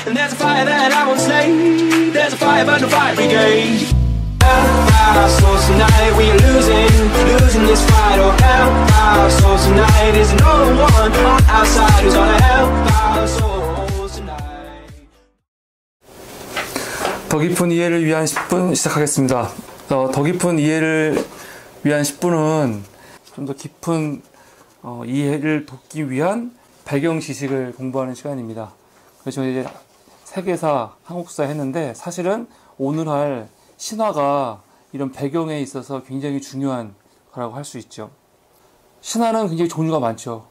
And there's a fire that I won't slay. There's a fire but no fire brigade. Help our souls tonight, we are losing this fight. Oh, help our souls tonight. Is no one on our side who's gonna help our souls tonight. 더 깊은 이해를 위한 10분 시작하겠습니다. 더 깊은 이해를 위한 10분은 좀 더 깊은 이해를 돕기 위한 배경 지식을 공부하는 시간입니다. 그래서 이제 세계사, 한국사 했는데 사실은 오늘 할 신화가 이런 배경에 있어서 굉장히 중요한 거라고 할 수 있죠. 신화는 굉장히 종류가 많죠.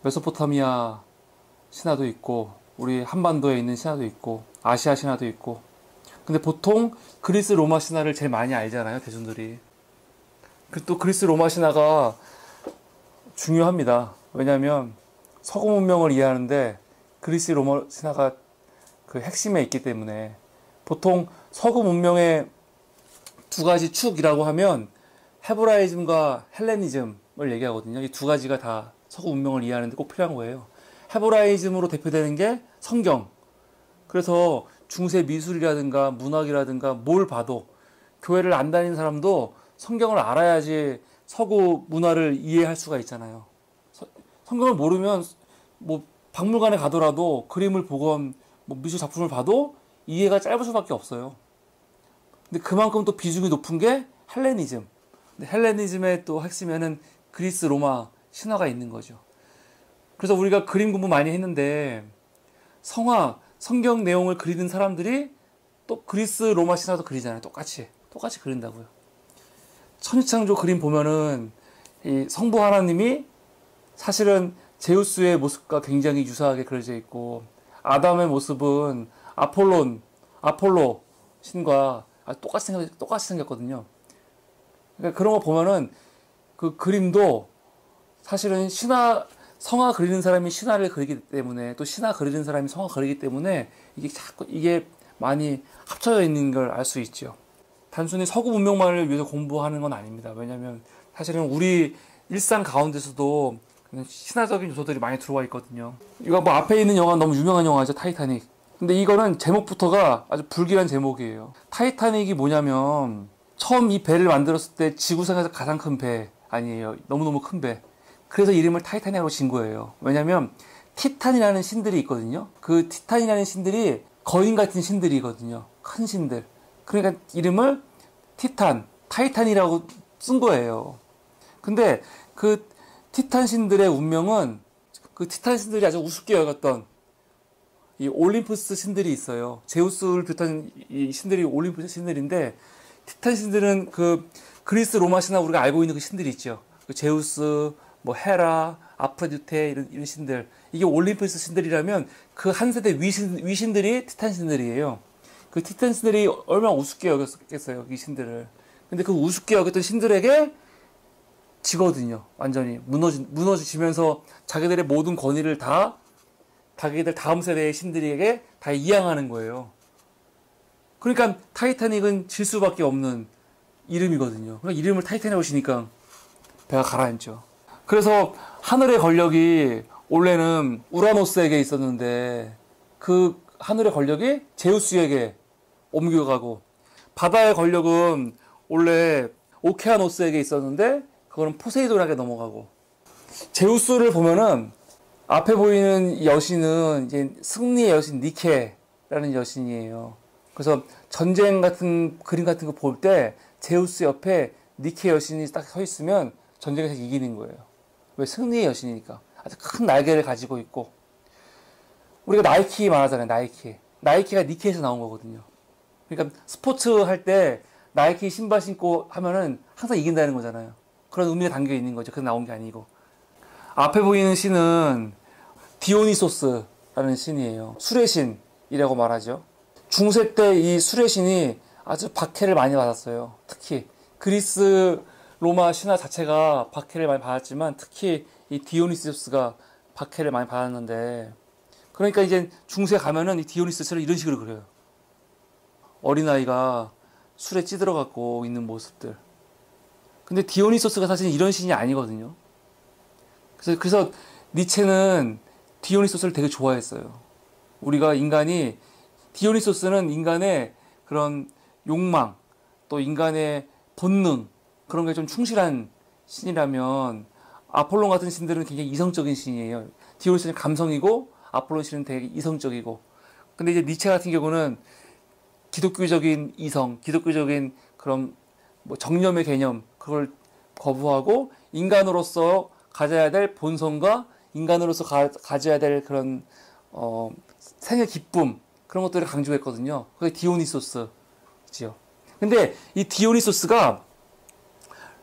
메소포타미아 신화도 있고 우리 한반도에 있는 신화도 있고 아시아 신화도 있고. 근데 보통 그리스 로마 신화를 제일 많이 알잖아요, 대중들이. 또 그리스 로마 신화가 중요합니다. 왜냐하면 서구 문명을 이해하는데 그리스 로마 신화가 그 핵심에 있기 때문에. 보통 서구 문명의 두 가지 축이라고 하면 헤브라이즘과 헬레니즘을 얘기하거든요. 이 두 가지가 다 서구 문명을 이해하는데 꼭 필요한 거예요. 헤브라이즘으로 대표되는 게 성경. 그래서 중세 미술이라든가 문학이라든가 뭘 봐도, 교회를 안 다니는 사람도 성경을 알아야지 서구 문화를 이해할 수가 있잖아요. 성경을 모르면 뭐 박물관에 가더라도 그림을 보건 뭐 미술 작품을 봐도 이해가 짧을 수밖에 없어요. 근데 그만큼 또 비중이 높은 게 헬레니즘. 근데 헬레니즘의 또 핵심에는 그리스 로마 신화가 있는 거죠. 그래서 우리가 그림 공부 많이 했는데 성화, 성경 내용을 그리는 사람들이 또 그리스 로마 신화도 그리잖아요. 똑같이 그린다고요. 천지창조 그림 보면은 이 성부 하나님이 사실은 제우스의 모습과 굉장히 유사하게 그려져 있고, 아담의 모습은 아폴로 신과 똑같이 생겼거든요. 그러니까 그런 거 보면은 그 그림도 사실은 성화 그리는 사람이 신화를 그리기 때문에, 또 신화 그리는 사람이 성화 그리기 때문에 이게 많이 합쳐져 있는 걸 알 수 있죠. 단순히 서구 문명만을 위해서 공부하는 건 아닙니다. 왜냐하면 사실은 우리 일상 가운데서도 신화적인 요소들이 많이 들어와 있거든요. 이거 뭐 앞에 있는 영화 너무 유명한 영화죠, 타이타닉. 근데 이거는 제목부터가 아주 불길한 제목이에요. 타이타닉이 뭐냐면 처음 이 배를 만들었을 때 지구상에서 가장 큰 배 아니에요. 너무너무 큰 배. 그래서 이름을 타이타닉으로 진 거예요. 왜냐면 티탄이라는 신들이 있거든요. 그 티탄이라는 신들이 거인 같은 신들이거든요. 큰 신들. 그러니까 이름을 타이탄이라고 쓴 거예요. 근데 그 티탄 신들의 운명은, 그 티탄 신들이 아주 우습게 여겼던 이 올림푸스 신들이 있어요. 제우스를 비롯한 이 신들이 올림푸스 신들인데, 티탄 신들은 그 그리스 로마 신화 우리가 알고 있는 그 신들이 있죠. 그 제우스, 뭐 헤라, 아프로디테 이런 신들. 이게 올림푸스 신들이라면 그 한 세대 위신들이 티탄 신들이에요. 그 티탄 신들이 얼마나 우습게 여겼겠어요, 이 신들을. 근데 그 우습게 여겼던 신들에게 지거든요. 완전히 무너지면서 자기들의 모든 권위를 다 자기들 다음 세대의 신들에게 다 이양하는 거예요. 그러니까 타이타닉은 질 수밖에 없는 이름이거든요. 그러니까 이름을 타이타닉으로 지니까 배가 가라앉죠. 그래서 하늘의 권력이 원래는 우라노스에게 있었는데 그 하늘의 권력이 제우스에게 옮겨가고, 바다의 권력은 원래 오케아노스에게 있었는데 그거는 포세이돈에게 넘어가고, 제우스를 보면은 앞에 보이는 여신은 이제 승리의 여신 니케라는 여신이에요. 그래서 전쟁 같은 그림 같은 거 볼 때 제우스 옆에 니케 여신이 딱 서 있으면 전쟁에서 이기는 거예요. 왜? 승리의 여신이니까. 아주 큰 날개를 가지고 있고. 우리가 나이키 말하잖아요. 나이키가 니케에서 나온 거거든요. 그러니까 스포츠 할 때 나이키 신발 신고 하면은 항상 이긴다는 거잖아요. 그런 의미가 담겨 있는 거죠. 그래서 나온 게 아니고. 앞에 보이는 신은 디오니소스라는 신이에요. 술의 신이라고 말하죠. 중세 때 이 술의 신이 아주 박해를 많이 받았어요. 특히 그리스 로마 신화 자체가 박해를 많이 받았지만 특히 이 디오니소스가 박해를 많이 받았는데, 그러니까 이제 중세 가면은 이 디오니소스를 이런 식으로 그려요. 어린아이가 술에 찌들어갖고 있는 모습들. 근데 디오니소스가 사실 이런 신이 아니거든요. 그래서 니체는 디오니소스를 되게 좋아했어요. 우리가 인간이 디오니소스는 인간의 그런 욕망, 또 인간의 본능, 그런 게 좀 충실한 신이라면 아폴론 같은 신들은 굉장히 이성적인 신이에요. 디오니소스는 감성이고 아폴론 신은 되게 이성적이고. 근데 이제 니체 같은 경우는 기독교적인 이성, 기독교적인 그런 뭐 정념의 개념, 그걸 거부하고 인간으로서 가져야 될 본성과 인간으로서 가져야 될 그런 생의 기쁨, 그런 것들을 강조했거든요. 그게 디오니소스지요. 근데 이 디오니소스가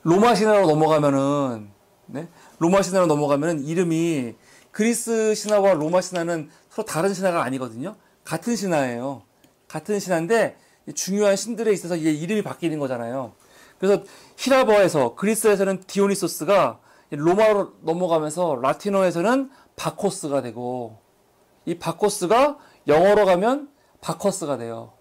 로마 신화로 넘어가면은, 네? 로마 신화로 넘어가면은 이름이 그리스 신화와 로마 신화는 서로 다른 신화가 아니거든요. 같은 신화예요. 같은 신화인데 중요한 신들에 있어서 이제 이름이 바뀌는 거잖아요. 그래서 히라버에서, 그리스에서는 디오니소스가 로마로 넘어가면서 라틴어에서는 바코스가 되고, 이 바코스가 영어로 가면 바커스가 돼요.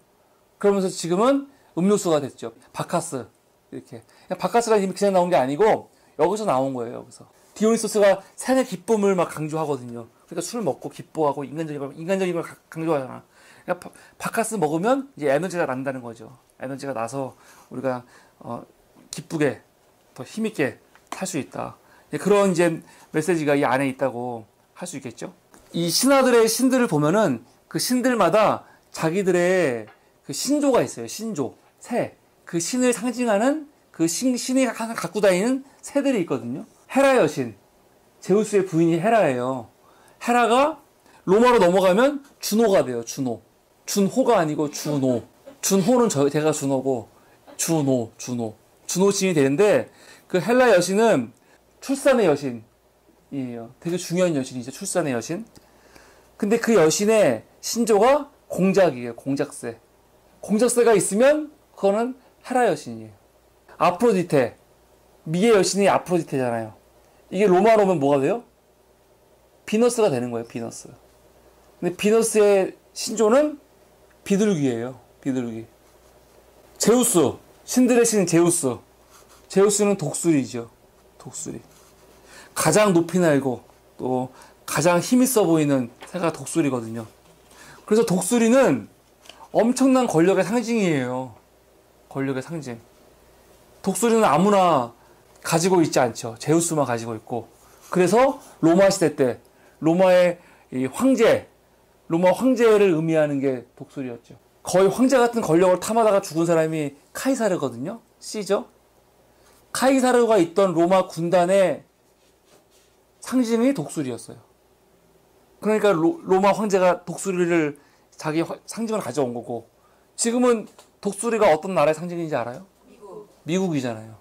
그러면서 지금은 음료수가 됐죠. 바카스. 이렇게. 바카스라는 이름이 그냥 나온 게 아니고 여기서 나온 거예요. 여기서. 디오니소스가 생의 기쁨을 막 강조하거든요. 그러니까 술 먹고 기뻐하고 인간적인 걸 강조하잖아. 그러니까 바카스 먹으면 이제 에너지가 난다는 거죠. 에너지가 나서 우리가 기쁘게 더 힘있게 살 수 있다. 그런 이제 메시지가 이 안에 있다고 할 수 있겠죠. 이 신들을 보면은 그 신들마다 자기들의 그 신조가 있어요. 신조, 새. 그 신을 상징하는 그 신이 항상 갖고 다니는 새들이 있거든요. 헤라 여신, 제우스의 부인이 헤라예요. 헤라가 로마로 넘어가면 준호가 돼요. 준호. 준호가 아니고 준호. 준호는 제가 준호고 준호 신이 되는데, 그 헬라 여신은 출산의 여신이에요. 되게 중요한 여신이죠. 출산의 여신. 근데 그 여신의 신조가 공작이에요. 공작새. 공작새가 있으면 그거는 헤라 여신이에요. 아프로디테. 미의 여신이 아프로디테잖아요. 이게 로마로 오면 뭐가 돼요? 비너스가 되는 거예요. 비너스. 근데 비너스의 신조는 비둘기예요. 비둘기. 제우스. 신들의 신 제우스. 제우스는 독수리죠. 독수리. 가장 높이 날고 또 가장 힘있어 보이는 새가 독수리거든요. 그래서 독수리는 엄청난 권력의 상징이에요. 권력의 상징. 독수리는 아무나 가지고 있지 않죠. 제우스만 가지고 있고. 그래서 로마 시대 때 로마의 이 황제, 로마 황제를 의미하는 게 독수리였죠. 거의 황제 같은 권력을 탐하다가 죽은 사람이 카이사르거든요. 시저. 카이사르가 있던 로마 군단의 상징이 독수리였어요. 그러니까 로마 황제가 독수리를 자기 상징을 가져온 거고, 지금은 독수리가 어떤 나라의 상징인지 알아요? 미국이잖아요.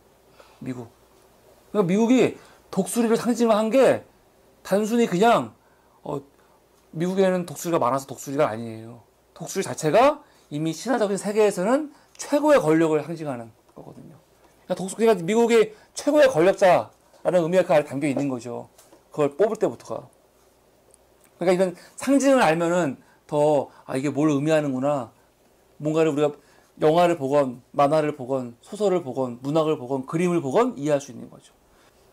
미국. 그러니까 미국이 독수리를 상징한 게 단순히 그냥 미국에는 독수리가 많아서 독수리가 아니에요. 독수리 자체가 이미 신화적인 세계에서는 최고의 권력을 상징하는 거거든요. 그러니까 미국이 최고의 권력자라는 의미가 그 안에 담겨 있는 거죠. 그걸 뽑을 때부터가. 그러니까 이런 상징을 알면은 더, 이게 뭘 의미하는구나. 뭔가를 우리가 영화를 보건, 만화를 보건, 소설을 보건, 문학을 보건, 그림을 보건 이해할 수 있는 거죠.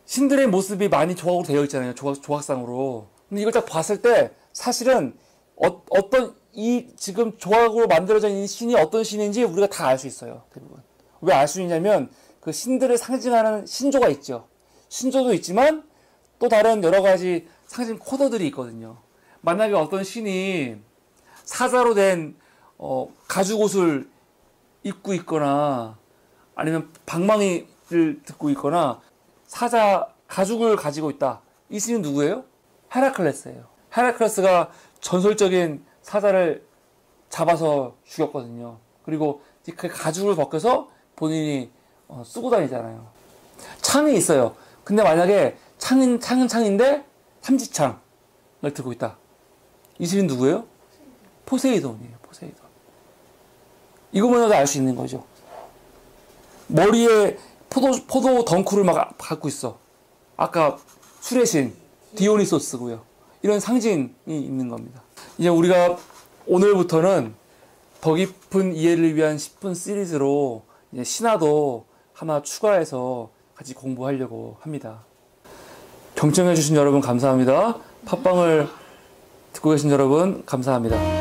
신들의 모습이 많이 조각으로 되어 있잖아요. 조각상으로. 근데 이걸 딱 봤을 때 사실은 어떤 이 지금 조각으로 만들어져 있는 신이 어떤 신인지 우리가 다 알 수 있어요. 대부분. 왜 알 수 있냐면 그 신들을 상징하는 신조가 있죠. 신조도 있지만 또 다른 여러 가지 상징 코드들이 있거든요. 만약에 어떤 신이 사자로 된 가죽옷을 입고 있거나 아니면 방망이를 듣고 있거나 사자 가죽을 가지고 있다. 이 신은 누구예요? 헤라클레스예요. 헤라클레스가 전설적인 사자를 잡아서 죽였거든요. 그리고 그 가죽을 벗겨서 본인이 쓰고 다니잖아요. 창이 있어요. 근데 만약에 창은 창인데 삼지창을 들고 있다. 이 신은 누구예요? 포세이돈이에요. 포세이돈. 이거만으로도 알 수 있는 거죠. 머리에 포도 덩쿨을 막 갖고 있어. 아까 술의 신 디오니소스고요. 이런 상징이 있는 겁니다. 이제 우리가 오늘부터는 더 깊은 이해를 위한 10분 시리즈로 이제 신화도 하나 추가해서 같이 공부하려고 합니다. 경청해주신 여러분 감사합니다. 팟빵을 듣고 계신 여러분 감사합니다.